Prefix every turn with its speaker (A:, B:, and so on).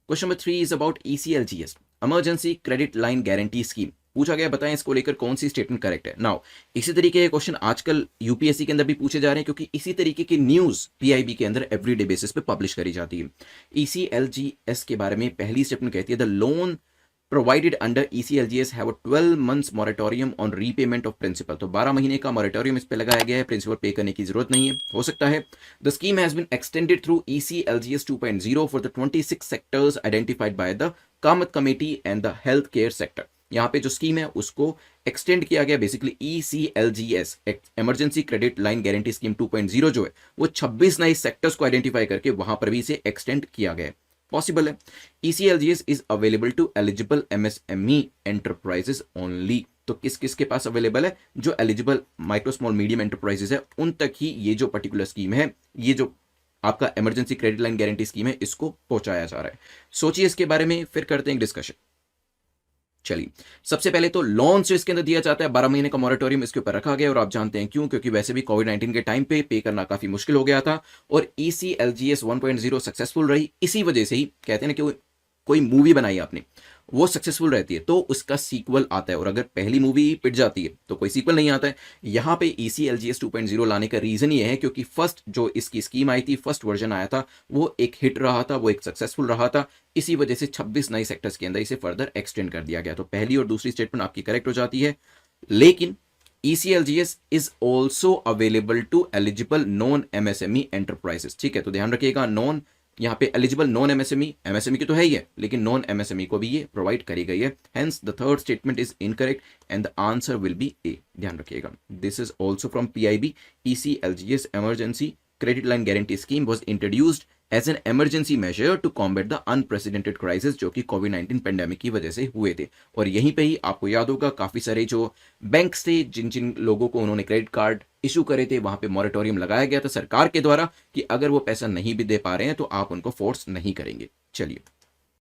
A: Question number 3 is about ECLGS, emergency credit line guarantee scheme. पूछा गया बताएं इसको लेकर कौन सी स्टेटमेंट करेक्ट है। नाउ इसी तरीके के क्वेश्चन आजकल यूपीएससी के अंदर भी पूछे जा रहे हैं, क्योंकि इसी तरीके की न्यूज पीआईबी के अंदर एवरीडे बेसिस पे पब्लिश करी जाती है। ECLGS के बारे में पहली स्टेटमेंट कहती है the loan provided under ECLGS have a 12 months moratorium on repayment of principal। तो 12 महीने का मोरेटोरियम इस पे लगाया गया है, प्रिंसिपल पे करने की जरूरत नहीं है। हो सकता है the scheme has been extended through ECLGS 2.0 for the 26 sectors identified by the Kamath committee and the health care sector. यहाँ पे जो स्कीम है उसको एक्सटेंड किया गया, basically ECLGS emergency credit line guarantee scheme 2.0 जो है वो 26 नए सेक्टर्स को आइडेंटिफाई करके वहां पर भी इसे एक्सटेंड किया गया है। पॉसिबल है। ECLGS is available to eligible MSME enterprises only. तो किस किस के पास अवेलेबल है? जो eligible micro small medium enterprises है उन तक ही ये जो पर्टिकुलर स्कीम है, ये जो आपका emergency credit line guarantee scheme है, इसको पहुंचाया जा रहा है। सोचिए इसके बारे में, फिर करते हैं डिस्कशन। चलिए, सबसे पहले तो लोन जो इसके अंदर दिया जाता है 12 महीने का मोरेटोरियम इसके ऊपर रखा गया, और आप जानते हैं क्यों, क्योंकि वैसे भी कोविड-19 के टाइम पे करना काफी मुश्किल हो गया था, और ECLGS 1.0 सक्सेसफुल रही। इसी वजह से ही कहते हैं ना कि कोई मूवी बनाई आपने, वो सक्सेसफुल रहती है तो उसका सीक्वल आता है, और अगर पहली मूवी पिट जाती है तो कोई सीक्वल नहीं आता है। यहाँ पे ECLGS 2.0 लाने का रीजन ये है क्योंकि फर्स्ट जो इसकी स्कीम आई थी, फर्स्ट वर्जन आया था, वो एक हिट रहा था, वो एक सक्सेसफुल रहा था। इसी वजह से 26 नए सेक्टर्स के अंदर इसे फर्दर एक्सटेंड कर दिया गया। तो पहली और दूसरी स्टेटमेंट आपकी करेक्ट हो जाती है। लेकिन ECLGS is also available to eligible non MSME enterprises. ठीक है, तो ध्यान रखिएगा, नॉन यहाँ पे एलिजिबल नॉन MSME की तो है ही है, लेकिन नॉन MSME को भी ये प्रोवाइड करी गई है। Hence the third statement is incorrect and the answer will be A. ध्यान रखिएगा, this is also from PIB। ECLGS emergency credit line guarantee scheme was introduced as an emergency measure to combat the unprecedented crisis जो कि कोविड-19 pandemic की वजह से हुए थे। और यहीं पे ही आपको याद होगा काफी सारे जो बैंक्स थे, जिन जिन लोगों को उन्होंने क्रेडिट कार्ड इशू करे थे, वहां पे मॉरेटोरियम लगाया गया था सरकार के द्वारा कि अगर वो पैसा नहीं भी दे पा रहे हैं तो आप उनको फोर्स नहीं करेंगे। चलिए,